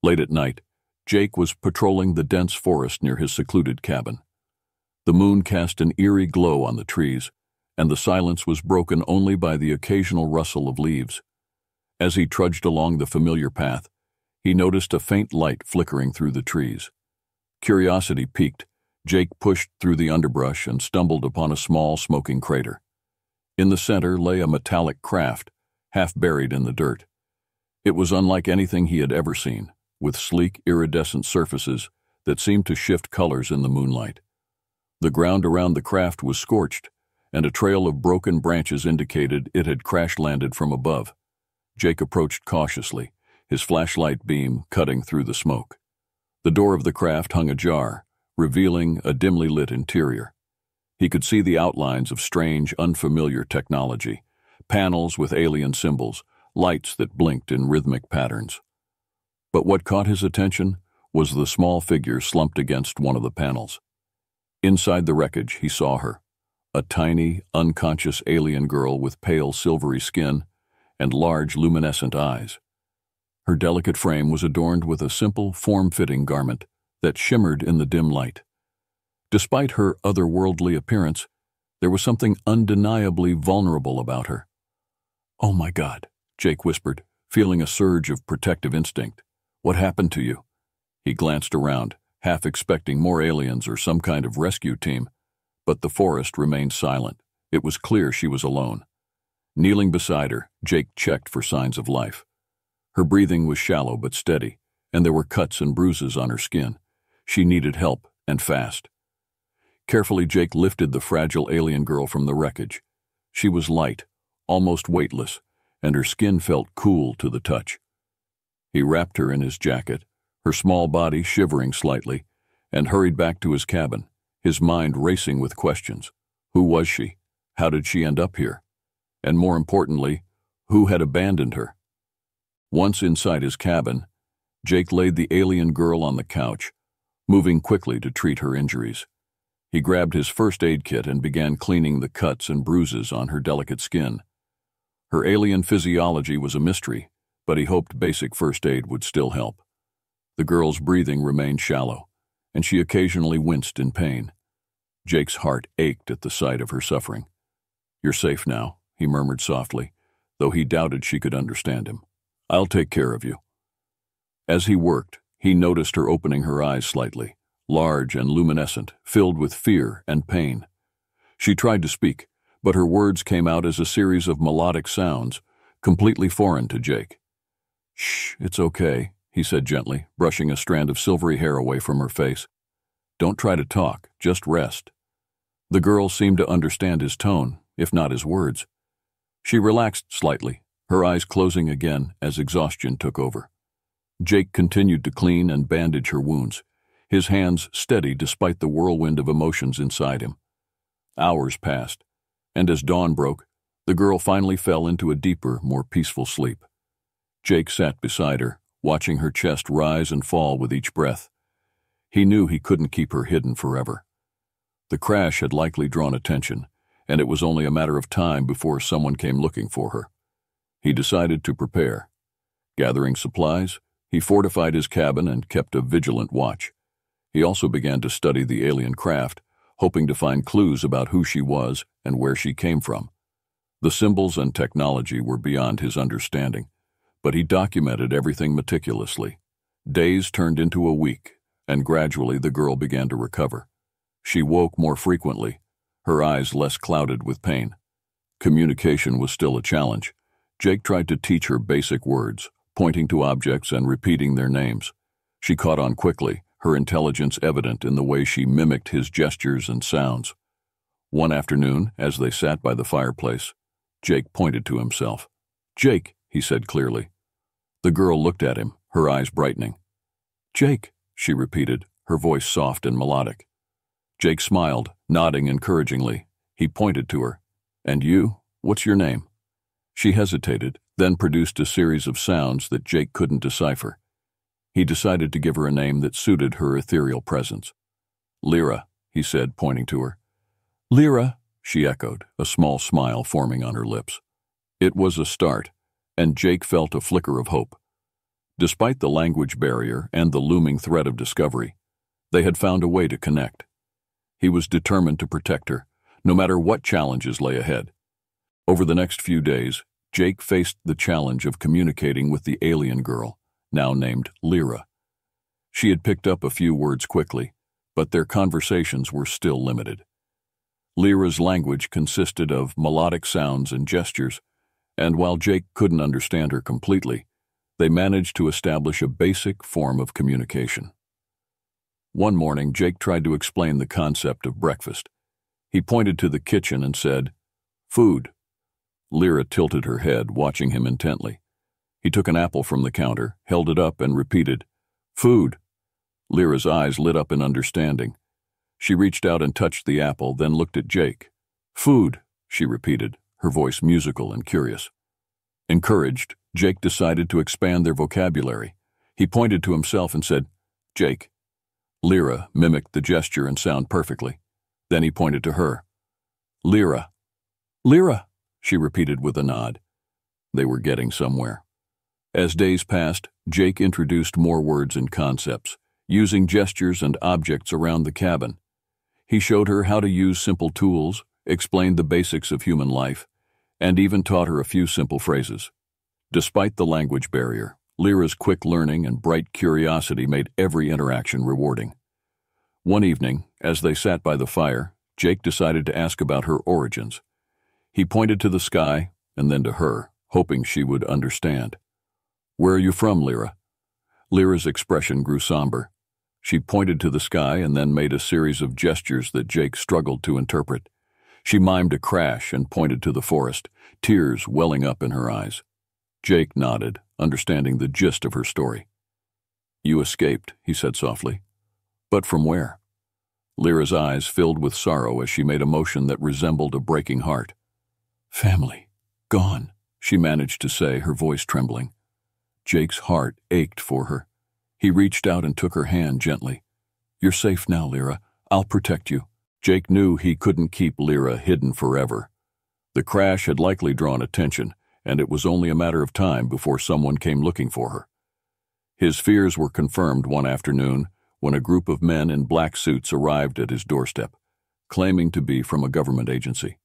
Late at night, Jake was patrolling the dense forest near his secluded cabin. The moon cast an eerie glow on the trees, and the silence was broken only by the occasional rustle of leaves. As he trudged along the familiar path, he noticed a faint light flickering through the trees. Curiosity piqued, Jake pushed through the underbrush and stumbled upon a small smoking crater. In the center lay a metallic craft, half buried in the dirt. It was unlike anything he had ever seen, with sleek, iridescent surfaces that seemed to shift colors in the moonlight. The ground around the craft was scorched, and a trail of broken branches indicated it had crash-landed from above. Jake approached cautiously, his flashlight beam cutting through the smoke. The door of the craft hung ajar, revealing a dimly lit interior. He could see the outlines of strange, unfamiliar technology, panels with alien symbols, lights that blinked in rhythmic patterns. But what caught his attention was the small figure slumped against one of the panels. Inside the wreckage, he saw her, a tiny, unconscious alien girl with pale, silvery skin and large, luminescent eyes. Her delicate frame was adorned with a simple, form-fitting garment that shimmered in the dim light. Despite her otherworldly appearance, there was something undeniably vulnerable about her. "Oh my God," Jake whispered, feeling a surge of protective instinct. "What happened to you?" He glanced around, half expecting more aliens or some kind of rescue team, but the forest remained silent. It was clear she was alone. Kneeling beside her, Jake checked for signs of life. Her breathing was shallow but steady, and there were cuts and bruises on her skin. She needed help, and fast. Carefully, Jake lifted the fragile alien girl from the wreckage. She was light, almost weightless, and her skin felt cool to the touch. He wrapped her in his jacket, her small body shivering slightly, and hurried back to his cabin, his mind racing with questions. Who was she? How did she end up here? And more importantly, who had abandoned her? Once inside his cabin, Jake laid the alien girl on the couch, moving quickly to treat her injuries. He grabbed his first aid kit and began cleaning the cuts and bruises on her delicate skin. Her alien physiology was a mystery, but he hoped basic first aid would still help. The girl's breathing remained shallow, and she occasionally winced in pain. Jake's heart ached at the sight of her suffering. "You're safe now," he murmured softly, though he doubted she could understand him. "I'll take care of you." As he worked, he noticed her opening her eyes slightly, large and luminescent, filled with fear and pain. She tried to speak, but her words came out as a series of melodic sounds, completely foreign to Jake. "Shh, it's okay," he said gently, brushing a strand of silvery hair away from her face. "Don't try to talk, just rest." The girl seemed to understand his tone, if not his words. She relaxed slightly, her eyes closing again as exhaustion took over. Jake continued to clean and bandage her wounds, his hands steady despite the whirlwind of emotions inside him. Hours passed, and as dawn broke, the girl finally fell into a deeper, more peaceful sleep. Jake sat beside her, watching her chest rise and fall with each breath. He knew he couldn't keep her hidden forever. The crash had likely drawn attention, and it was only a matter of time before someone came looking for her. He decided to prepare. Gathering supplies, he fortified his cabin and kept a vigilant watch. He also began to study the alien craft, hoping to find clues about who she was and where she came from. The symbols and technology were beyond his understanding, but he documented everything meticulously. Days turned into a week, and gradually the girl began to recover. She woke more frequently, her eyes less clouded with pain. Communication was still a challenge. Jake tried to teach her basic words, pointing to objects and repeating their names. She caught on quickly, her intelligence evident in the way she mimicked his gestures and sounds. One afternoon, as they sat by the fireplace, Jake pointed to himself. "Jake," he said clearly. The girl looked at him, her eyes brightening. "Jake," she repeated, her voice soft and melodic. Jake smiled, nodding encouragingly. He pointed to her. "And you? What's your name?" She hesitated, then produced a series of sounds that Jake couldn't decipher. He decided to give her a name that suited her ethereal presence. "Lyra," he said, pointing to her. "Lyra," she echoed, a small smile forming on her lips. It was a start, and Jake felt a flicker of hope. Despite the language barrier and the looming threat of discovery, they had found a way to connect. He was determined to protect her, no matter what challenges lay ahead. Over the next few days, Jake faced the challenge of communicating with the alien girl, now named Lyra. She had picked up a few words quickly, but their conversations were still limited. Lyra's language consisted of melodic sounds and gestures, and while Jake couldn't understand her completely, they managed to establish a basic form of communication. One morning, Jake tried to explain the concept of breakfast. He pointed to the kitchen and said, "Food." Lyra tilted her head, watching him intently. He took an apple from the counter, held it up, and repeated, "Food." Lyra's eyes lit up in understanding. She reached out and touched the apple, then looked at Jake. "Food," she repeated, her voice musical and curious. Encouraged, Jake decided to expand their vocabulary. He pointed to himself and said, "Jake." Lyra mimicked the gesture and sound perfectly. Then he pointed to her. "Lyra." "Lyra," she repeated with a nod. They were getting somewhere. As days passed, Jake introduced more words and concepts, using gestures and objects around the cabin. He showed her how to use simple tools, explained the basics of human life, and even taught her a few simple phrases. Despite the language barrier, Lyra's quick learning and bright curiosity made every interaction rewarding. One evening, as they sat by the fire, Jake decided to ask about her origins. He pointed to the sky and then to her, hoping she would understand. "Where are you from, Lyra?" Lyra's expression grew somber. She pointed to the sky and then made a series of gestures that Jake struggled to interpret. She mimed a crash and pointed to the forest, tears welling up in her eyes. Jake nodded, understanding the gist of her story. "You escaped," he said softly. "But from where?" Lyra's eyes filled with sorrow as she made a motion that resembled a breaking heart. "Family. Gone," she managed to say, her voice trembling. Jake's heart ached for her. He reached out and took her hand gently. "You're safe now, Lyra. I'll protect you." Jake knew he couldn't keep Lyra hidden forever. The crash had likely drawn attention, and it was only a matter of time before someone came looking for her. His fears were confirmed one afternoon when a group of men in black suits arrived at his doorstep, claiming to be from a government agency.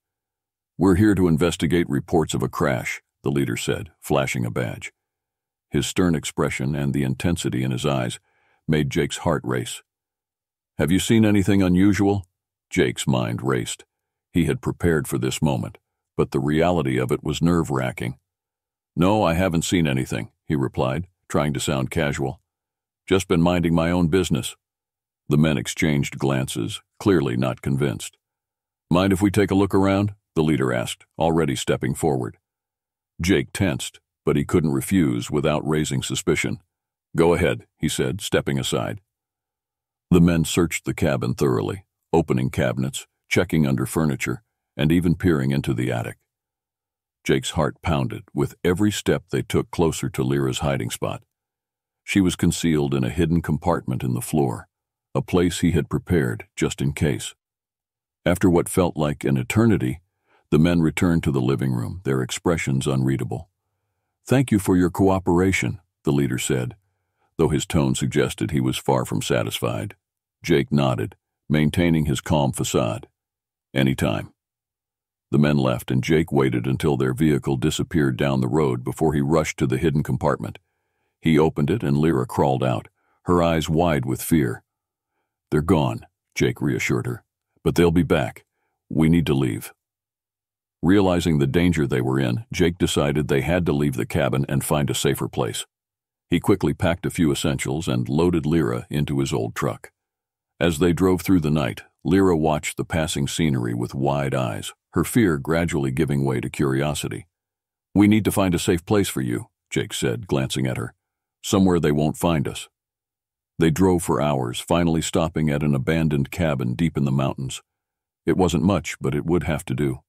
"We're here to investigate reports of a crash," the leader said, flashing a badge. His stern expression and the intensity in his eyes made Jake's heart race. "Have you seen anything unusual?" Jake's mind raced. He had prepared for this moment, but the reality of it was nerve-wracking. "No, I haven't seen anything," he replied, trying to sound casual. "Just been minding my own business." The men exchanged glances, clearly not convinced. "Mind if we take a look around?" the leader asked, already stepping forward. Jake tensed, but he couldn't refuse without raising suspicion. "Go ahead," he said, stepping aside. The men searched the cabin thoroughly, opening cabinets, checking under furniture, and even peering into the attic. Jake's heart pounded with every step they took closer to Lyra's hiding spot. She was concealed in a hidden compartment in the floor, a place he had prepared just in case. After what felt like an eternity, the men returned to the living room, their expressions unreadable. "Thank you for your cooperation," the leader said, though his tone suggested he was far from satisfied. Jake nodded, maintaining his calm facade. "Anytime." The men left, and Jake waited until their vehicle disappeared down the road before he rushed to the hidden compartment. He opened it, and Lyra crawled out, her eyes wide with fear. "They're gone," Jake reassured her. "But they'll be back. We need to leave." Realizing the danger they were in, Jake decided they had to leave the cabin and find a safer place. He quickly packed a few essentials and loaded Lyra into his old truck. As they drove through the night, Lyra watched the passing scenery with wide eyes, her fear gradually giving way to curiosity. "We need to find a safe place for you," Jake said, glancing at her. "Somewhere they won't find us." They drove for hours, finally stopping at an abandoned cabin deep in the mountains. It wasn't much, but it would have to do.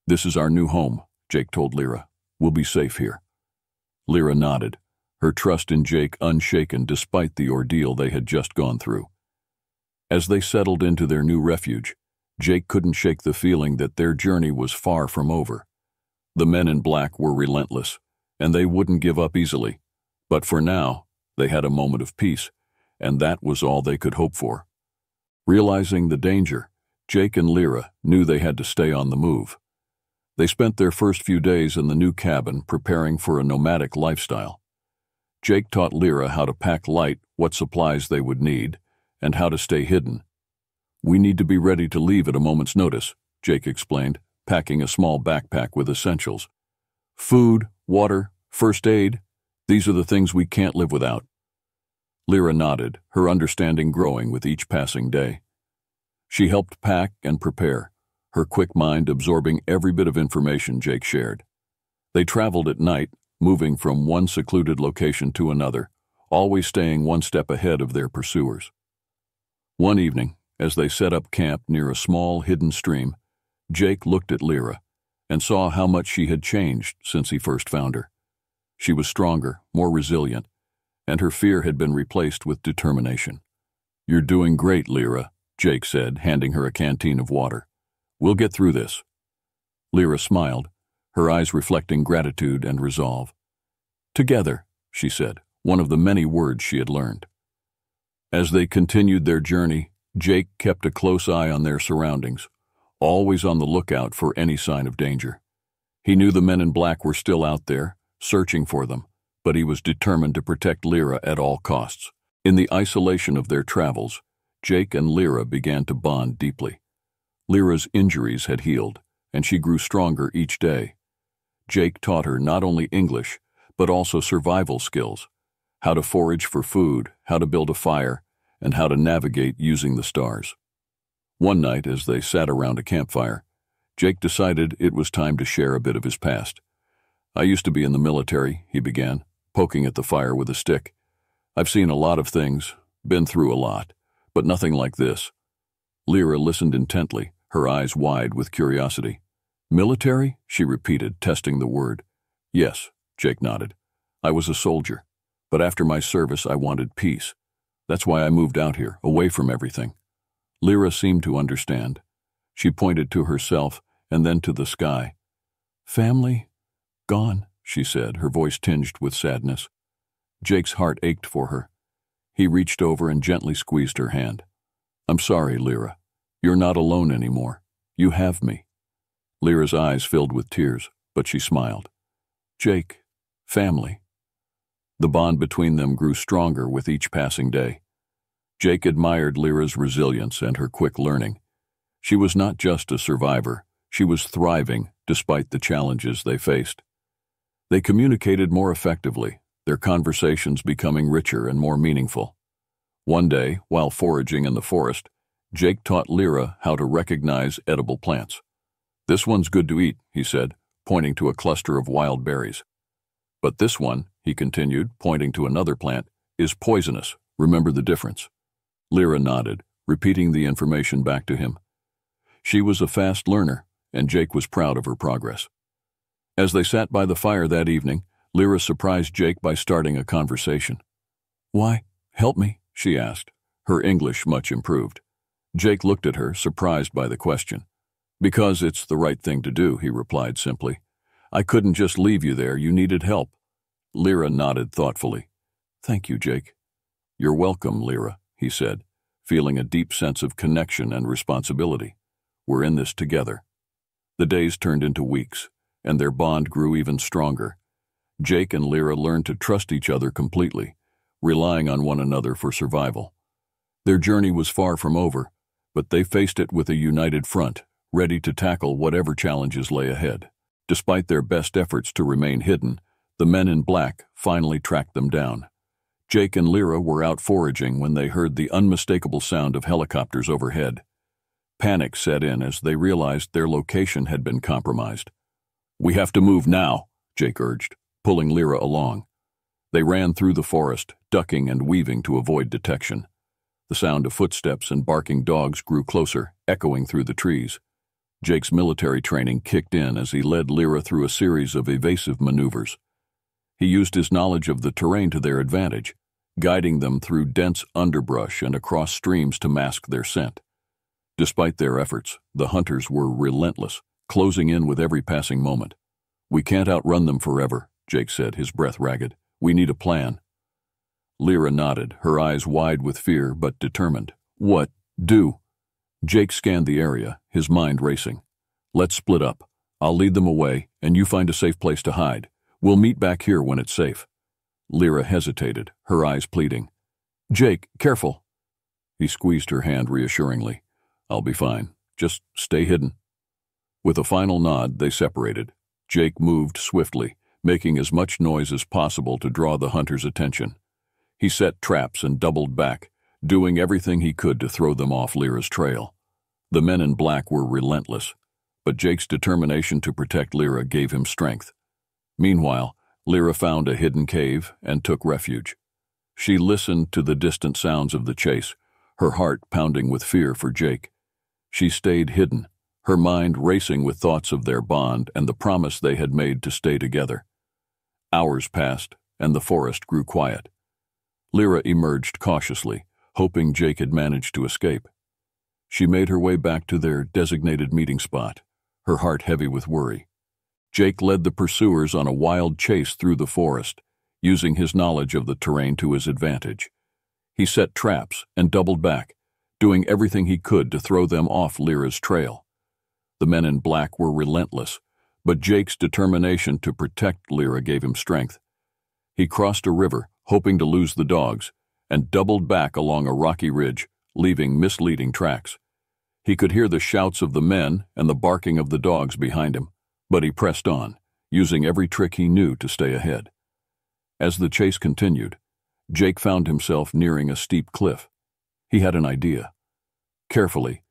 "This is our new home," Jake told Lyra. "We'll be safe here." Lyra nodded, her trust in Jake unshaken despite the ordeal they had just gone through. As they settled into their new refuge, Jake couldn't shake the feeling that their journey was far from over. The men in black were relentless, and they wouldn't give up easily. But for now, they had a moment of peace, and that was all they could hope for. Realizing the danger, Jake and Lyra knew they had to stay on the move. They spent their first few days in the new cabin preparing for a nomadic lifestyle. Jake taught Lyra how to pack light, what supplies they would need, and how to stay hidden. "We need to be ready to leave at a moment's notice," Jake explained, packing a small backpack with essentials. "Food, water, first aid, these are the things we can't live without." Lyra nodded, her understanding growing with each passing day. She helped pack and prepare, her quick mind absorbing every bit of information Jake shared. They traveled at night, moving from one secluded location to another, always staying one step ahead of their pursuers. One evening, as they set up camp near a small hidden stream, Jake looked at Lyra and saw how much she had changed since he first found her. She was stronger, more resilient, and her fear had been replaced with determination. "You're doing great, Lyra," Jake said, handing her a canteen of water. "We'll get through this." Lyra smiled, her eyes reflecting gratitude and resolve. "Together," she said, one of the many words she had learned. As they continued their journey, Jake kept a close eye on their surroundings, always on the lookout for any sign of danger. He knew the men in black were still out there, searching for them, but he was determined to protect Lyra at all costs. In the isolation of their travels, Jake and Lyra began to bond deeply. Lyra's injuries had healed, and she grew stronger each day. Jake taught her not only English, but also survival skills, how to forage for food, how to build a fire, and how to navigate using the stars. One night, as they sat around a campfire, Jake decided it was time to share a bit of his past. "I used to be in the military," he began, poking at the fire with a stick. "I've seen a lot of things, been through a lot, but nothing like this." Lyra listened intently, her eyes wide with curiosity. "Military?" she repeated, testing the word. "Yes," Jake nodded. "I was a soldier, but after my service I wanted peace. That's why I moved out here, away from everything." Lyra seemed to understand. She pointed to herself and then to the sky. "Family? Gone," she said, her voice tinged with sadness. Jake's heart ached for her. He reached over and gently squeezed her hand. "I'm sorry, Lyra. You're not alone anymore. You have me." Lyra's eyes filled with tears, but she smiled. "Jake, family." The bond between them grew stronger with each passing day. Jake admired Lyra's resilience and her quick learning. She was not just a survivor, she was thriving despite the challenges they faced. They communicated more effectively, their conversations becoming richer and more meaningful. One day, while foraging in the forest, Jake taught Lyra how to recognize edible plants. "This one's good to eat," he said, pointing to a cluster of wild berries. "But this one," he continued, pointing to another plant, "is poisonous. Remember the difference." Lyra nodded, repeating the information back to him. She was a fast learner, and Jake was proud of her progress. As they sat by the fire that evening, Lyra surprised Jake by starting a conversation. "Why, help me?" she asked, her English much improved. Jake looked at her, surprised by the question. "Because it's the right thing to do," he replied simply. "I couldn't just leave you there, you needed help." Lyra nodded thoughtfully. "Thank you, Jake." "You're welcome, Lyra," he said, feeling a deep sense of connection and responsibility. "We're in this together." The days turned into weeks, and their bond grew even stronger. Jake and Lyra learned to trust each other completely, relying on one another for survival. Their journey was far from over, but they faced it with a united front, ready to tackle whatever challenges lay ahead. Despite their best efforts to remain hidden, the men in black finally tracked them down. Jake and Lyra were out foraging when they heard the unmistakable sound of helicopters overhead. Panic set in as they realized their location had been compromised. "We have to move now," Jake urged, pulling Lyra along. They ran through the forest, ducking and weaving to avoid detection. The sound of footsteps and barking dogs grew closer, echoing through the trees. Jake's military training kicked in as he led Lyra through a series of evasive maneuvers. He used his knowledge of the terrain to their advantage, guiding them through dense underbrush and across streams to mask their scent. Despite their efforts, the hunters were relentless, closing in with every passing moment. "We can't outrun them forever," Jake said, his breath ragged. We need a plan." Lyra nodded, her eyes wide with fear but determined. "What? Do?" Jake scanned the area, his mind racing. "Let's split up. I'll lead them away, and you find a safe place to hide. We'll meet back here when it's safe." Lyra hesitated, her eyes pleading. "Jake, careful." He squeezed her hand reassuringly. "I'll be fine. Just stay hidden." With a final nod, they separated. Jake moved swiftly, making as much noise as possible to draw the hunter's attention. He set traps and doubled back, doing everything he could to throw them off Lyra's trail. The men in black were relentless, but Jake's determination to protect Lyra gave him strength. Meanwhile, Lyra found a hidden cave and took refuge. She listened to the distant sounds of the chase, her heart pounding with fear for Jake. She stayed hidden, her mind racing with thoughts of their bond and the promise they had made to stay together. Hours passed, and the forest grew quiet. Lyra emerged cautiously, hoping Jake had managed to escape. She made her way back to their designated meeting spot, her heart heavy with worry. Jake led the pursuers on a wild chase through the forest, using his knowledge of the terrain to his advantage. He set traps and doubled back, doing everything he could to throw them off Lyra's trail. The men in black were relentless, but Jake's determination to protect Lyra gave him strength. He crossed a river, hoping to lose the dogs, and doubled back along a rocky ridge, leaving misleading tracks. He could hear the shouts of the men and the barking of the dogs behind him, but he pressed on, using every trick he knew to stay ahead. As the chase continued, Jake found himself nearing a steep cliff. He had an idea. Carefully,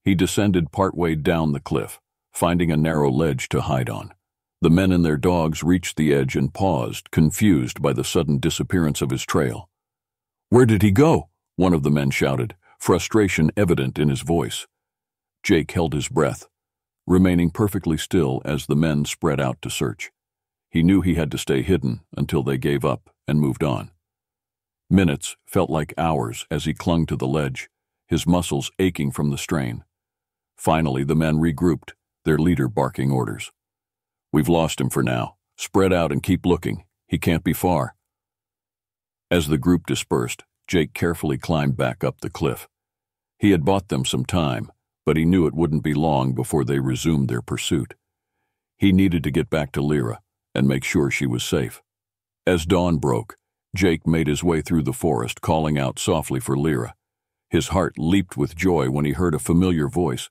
he descended partway down the cliff, finding a narrow ledge to hide on. The men and their dogs reached the edge and paused, confused by the sudden disappearance of his trail. "Where did he go?" one of the men shouted, frustration evident in his voice. Jake held his breath, remaining perfectly still as the men spread out to search. He knew he had to stay hidden until they gave up and moved on. Minutes felt like hours as he clung to the ledge, his muscles aching from the strain. Finally, the men regrouped, their leader barking orders. "We've lost him for now. Spread out and keep looking. He can't be far." As the group dispersed, Jake carefully climbed back up the cliff. He had bought them some time, but he knew it wouldn't be long before they resumed their pursuit. He needed to get back to Lyra and make sure she was safe. As dawn broke, Jake made his way through the forest, calling out softly for Lyra. His heart leaped with joy when he heard a familiar voice.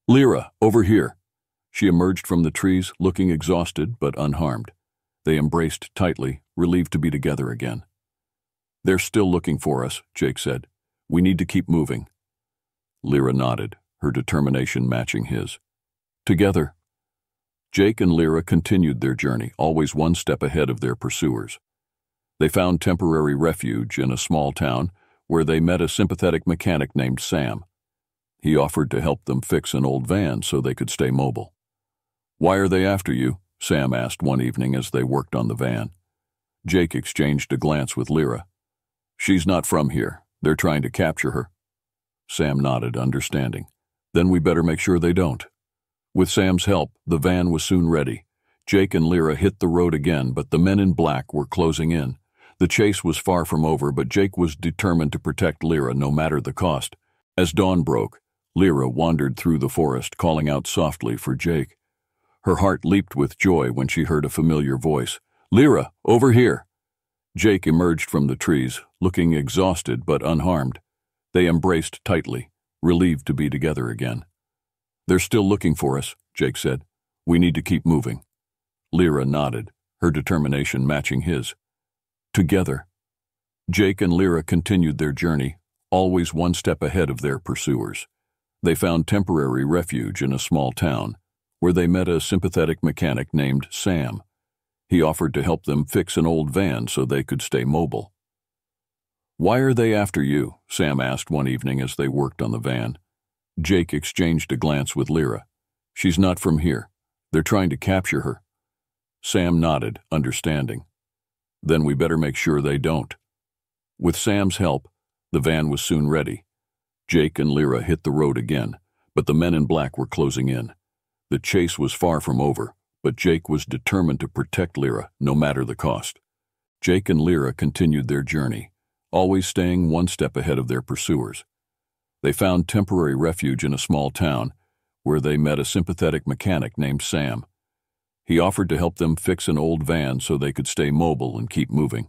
"Lyra, over here." She emerged from the trees, looking exhausted but unharmed. They embraced tightly, relieved to be together again. "They're still looking for us," Jake said. "We need to keep moving." Lyra nodded, her determination matching his. Together, Jake and Lyra continued their journey, always one step ahead of their pursuers. They found temporary refuge in a small town where they met a sympathetic mechanic named Sam. He offered to help them fix an old van so they could stay mobile. "Why are they after you?" Sam asked one evening as they worked on the van. Jake exchanged a glance with Lyra. "She's not from here. They're trying to capture her." Sam nodded, understanding. "Then we better make sure they don't." With Sam's help, the van was soon ready. Jake and Lyra hit the road again, but the men in black were closing in. The chase was far from over, but Jake was determined to protect Lyra no matter the cost. As dawn broke, Lyra wandered through the forest, calling out softly for Jake. Her heart leaped with joy when she heard a familiar voice. "Lyra, over here!" Jake emerged from the trees, looking exhausted but unharmed. They embraced tightly, relieved to be together again. "They're still looking for us," Jake said. "We need to keep moving." Lyra nodded, her determination matching his. Together, Jake and Lyra continued their journey, always one step ahead of their pursuers. They found temporary refuge in a small town, where they met a sympathetic mechanic named Sam. He offered to help them fix an old van so they could stay mobile. "Why are they after you?" Sam asked one evening as they worked on the van. Jake exchanged a glance with Lyra. "She's not from here. They're trying to capture her." Sam nodded, understanding. "Then we better make sure they don't." With Sam's help, the van was soon ready. Jake and Lyra hit the road again, but the men in black were closing in. The chase was far from over, but Jake was determined to protect Lyra, no matter the cost. Jake and Lyra continued their journey, always staying one step ahead of their pursuers. They found temporary refuge in a small town, where they met a sympathetic mechanic named Sam. He offered to help them fix an old van so they could stay mobile and keep moving.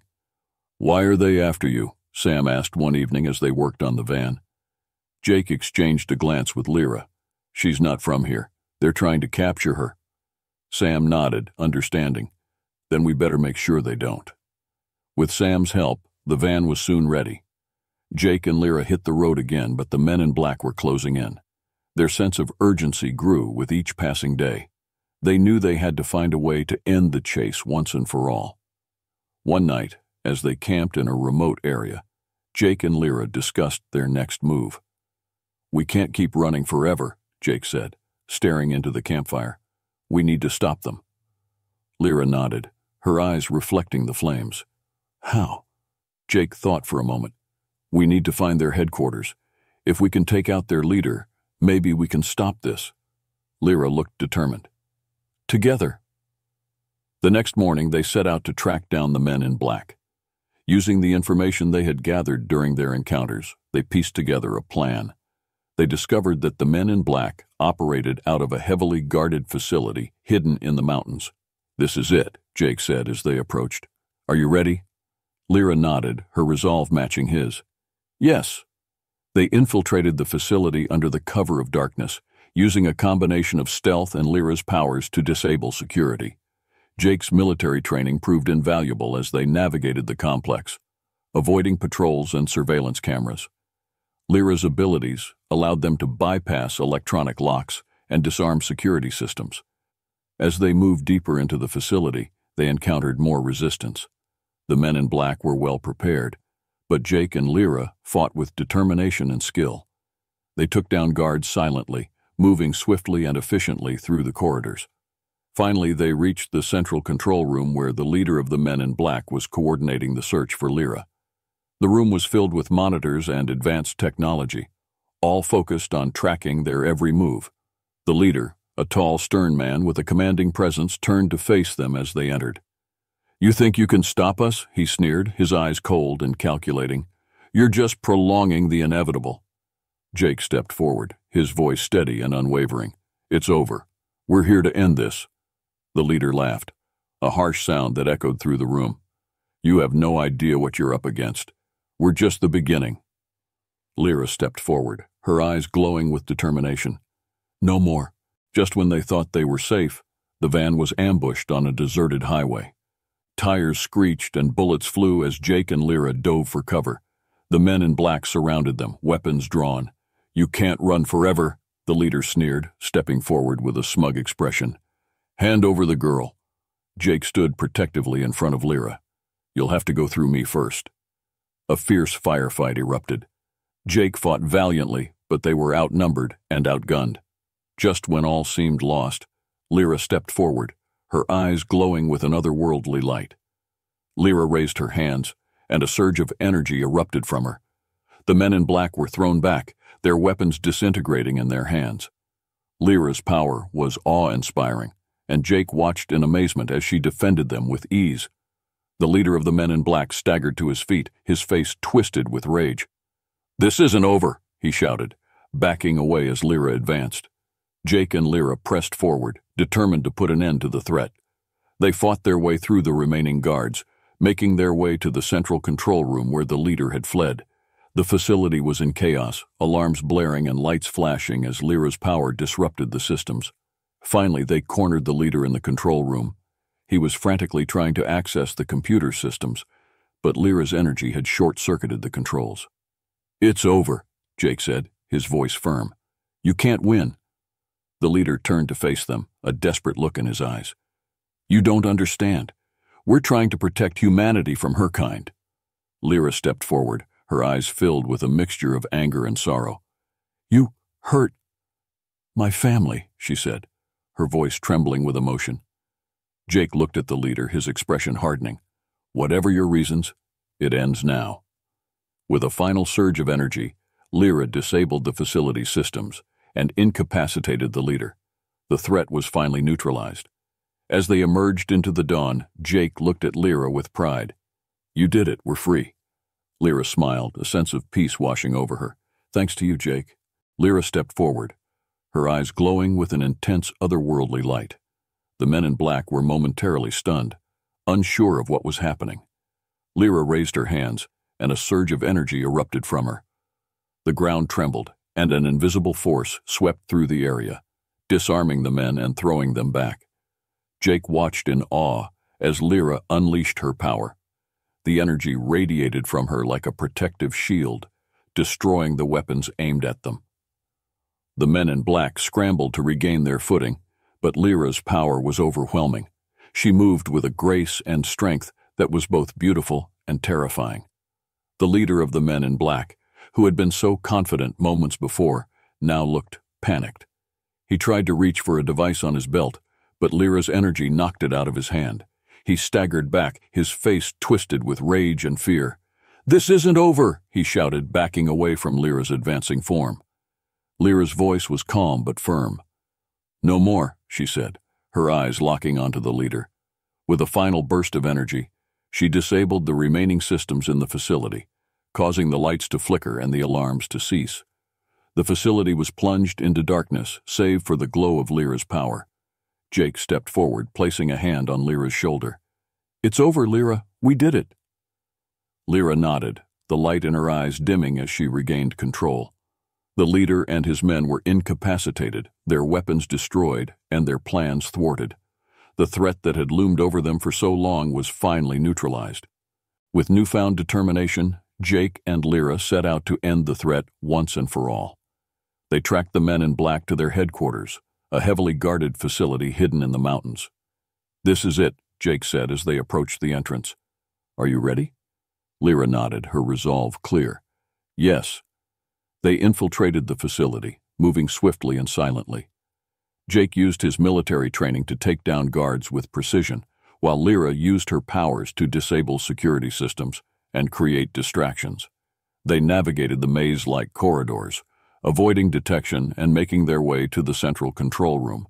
"Why are they after you?" Sam asked one evening as they worked on the van. Jake exchanged a glance with Lyra. "She's not from here. They're trying to capture her." Sam nodded, understanding. "Then we better make sure they don't." With Sam's help, the van was soon ready. Jake and Lyra hit the road again, but the men in black were closing in. Their sense of urgency grew with each passing day. They knew they had to find a way to end the chase once and for all. One night, as they camped in a remote area, Jake and Lyra discussed their next move. "We can't keep running forever," Jake said, staring into the campfire. "We need to stop them." Lyra nodded, her eyes reflecting the flames. "How?" Jake thought for a moment. "We need to find their headquarters. If we can take out their leader, maybe we can stop this." Lyra looked determined. "Together." The next morning, they set out to track down the men in black. Using the information they had gathered during their encounters, they pieced together a plan. They discovered that the men in black operated out of a heavily guarded facility hidden in the mountains. "This is it," Jake said as they approached. "Are you ready?" Lyra nodded, her resolve matching his. "Yes." They infiltrated the facility under the cover of darkness, using a combination of stealth and Lyra's powers to disable security. Jake's military training proved invaluable as they navigated the complex, avoiding patrols and surveillance cameras. Lyra's abilities allowed them to bypass electronic locks and disarm security systems. As they moved deeper into the facility, they encountered more resistance. The men in black were well prepared, but Jake and Lyra fought with determination and skill. They took down guards silently, moving swiftly and efficiently through the corridors. Finally, they reached the central control room where the leader of the men in black was coordinating the search for Lyra. The room was filled with monitors and advanced technology, all focused on tracking their every move. The leader, a tall, stern man with a commanding presence, turned to face them as they entered. "You think you can stop us?" he sneered, his eyes cold and calculating. "You're just prolonging the inevitable." Jake stepped forward, his voice steady and unwavering. "It's over. We're here to end this." The leader laughed, a harsh sound that echoed through the room. "You have no idea what you're up against. We're just the beginning." Lyra stepped forward, her eyes glowing with determination. "No more." Just when they thought they were safe, the van was ambushed on a deserted highway. Tires screeched and bullets flew as Jake and Lyra dove for cover. The men in black surrounded them, weapons drawn. "You can't run forever," the leader sneered, stepping forward with a smug expression. "Hand over the girl." Jake stood protectively in front of Lyra. "You'll have to go through me first." A fierce firefight erupted. Jake fought valiantly, but they were outnumbered and outgunned. Just when all seemed lost, Lyra stepped forward, her eyes glowing with an otherworldly light. Lyra raised her hands, and a surge of energy erupted from her. The men in black were thrown back, their weapons disintegrating in their hands. Lyra's power was awe-inspiring, and Jake watched in amazement as she defended them with ease. The leader of the men in black staggered to his feet, his face twisted with rage. "This isn't over," he shouted, backing away as Lyra advanced. Jake and Lyra pressed forward, determined to put an end to the threat. They fought their way through the remaining guards, making their way to the central control room where the leader had fled. The facility was in chaos, alarms blaring and lights flashing as Lyra's power disrupted the systems. Finally, they cornered the leader in the control room. He was frantically trying to access the computer systems, but Lyra's energy had short-circuited the controls. "It's over," Jake said, his voice firm. "You can't win." The leader turned to face them, a desperate look in his eyes. "You don't understand. We're trying to protect humanity from her kind." Lyra stepped forward, her eyes filled with a mixture of anger and sorrow. "You hurt my family," she said, her voice trembling with emotion. Jake looked at the leader, his expression hardening. "Whatever your reasons, it ends now." With a final surge of energy, Lyra disabled the facility systems and incapacitated the leader. The threat was finally neutralized. As they emerged into the dawn, Jake looked at Lyra with pride. You did it, we're free. Lyra smiled, a sense of peace washing over her. Thanks to you, Jake. Lyra stepped forward, her eyes glowing with an intense otherworldly light. The men in black were momentarily stunned, unsure of what was happening. Lyra raised her hands, and a surge of energy erupted from her. The ground trembled, and an invisible force swept through the area, disarming the men and throwing them back. Jake watched in awe as Lyra unleashed her power. The energy radiated from her like a protective shield, destroying the weapons aimed at them. The men in black scrambled to regain their footing, but Lyra's power was overwhelming. She moved with a grace and strength that was both beautiful and terrifying. The leader of the men in black, who had been so confident moments before, now looked panicked. He tried to reach for a device on his belt, but Lyra's energy knocked it out of his hand. He staggered back, his face twisted with rage and fear. "This isn't over," he shouted, backing away from Lyra's advancing form. Lyra's voice was calm but firm. "No more," she said, her eyes locking onto the leader. With a final burst of energy, she disabled the remaining systems in the facility, causing the lights to flicker and the alarms to cease. The facility was plunged into darkness, save for the glow of Lyra's power. Jake stepped forward, placing a hand on Lyra's shoulder. "It's over, Lyra. We did it." Lyra nodded, the light in her eyes dimming as she regained control. The leader and his men were incapacitated, their weapons destroyed, and their plans thwarted. The threat that had loomed over them for so long was finally neutralized. With newfound determination, Jake and Lyra set out to end the threat once and for all. They tracked the men in black to their headquarters, a heavily guarded facility hidden in the mountains. "This is it," Jake said as they approached the entrance. "Are you ready?" Lyra nodded, her resolve clear. "Yes." They infiltrated the facility, moving swiftly and silently. Jake used his military training to take down guards with precision, while Lyra used her powers to disable security systems and create distractions. They navigated the maze-like corridors, avoiding detection and making their way to the central control room.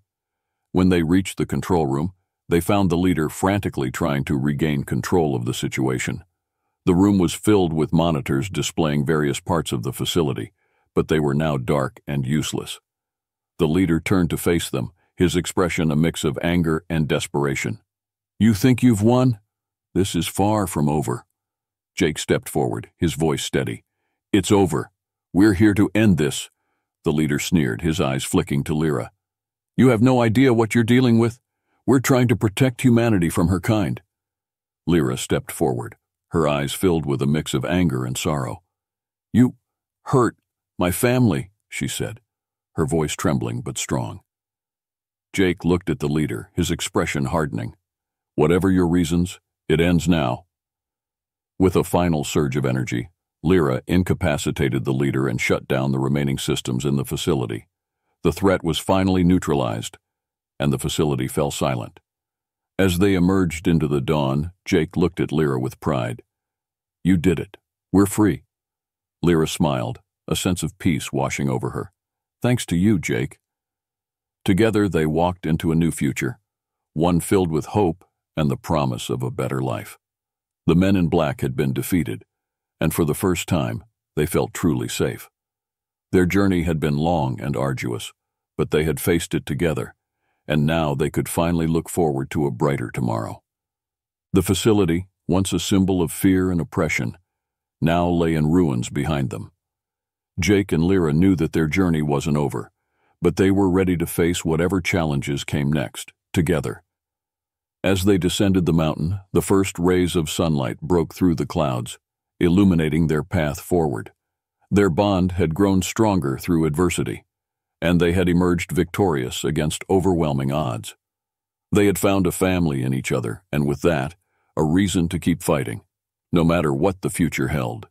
When they reached the control room, they found the leader frantically trying to regain control of the situation. The room was filled with monitors displaying various parts of the facility, but they were now dark and useless. The leader turned to face them, his expression a mix of anger and desperation. "You think you've won? This is far from over." Jake stepped forward, his voice steady. "It's over. We're here to end this," the leader sneered, his eyes flicking to Lyra. "You have no idea what you're dealing with. We're trying to protect humanity from her kind." Lyra stepped forward, her eyes filled with a mix of anger and sorrow. "You hurt my family," she said, her voice trembling but strong. Jake looked at the leader, his expression hardening. "Whatever your reasons, it ends now." With a final surge of energy, Lyra incapacitated the leader and shut down the remaining systems in the facility. The threat was finally neutralized, and the facility fell silent. As they emerged into the dawn, Jake looked at Lyra with pride. "You did it. We're free." Lyra smiled, a sense of peace washing over her. "Thanks to you, Jake." Together they walked into a new future, one filled with hope and the promise of a better life. The men in black had been defeated, and for the first time, they felt truly safe. Their journey had been long and arduous, but they had faced it together, and now they could finally look forward to a brighter tomorrow. The facility, once a symbol of fear and oppression, now lay in ruins behind them. Jake and Lyra knew that their journey wasn't over, but they were ready to face whatever challenges came next, together. As they descended the mountain, the first rays of sunlight broke through the clouds, illuminating their path forward. Their bond had grown stronger through adversity, and they had emerged victorious against overwhelming odds. They had found a family in each other, and with that, a reason to keep fighting, no matter what the future held.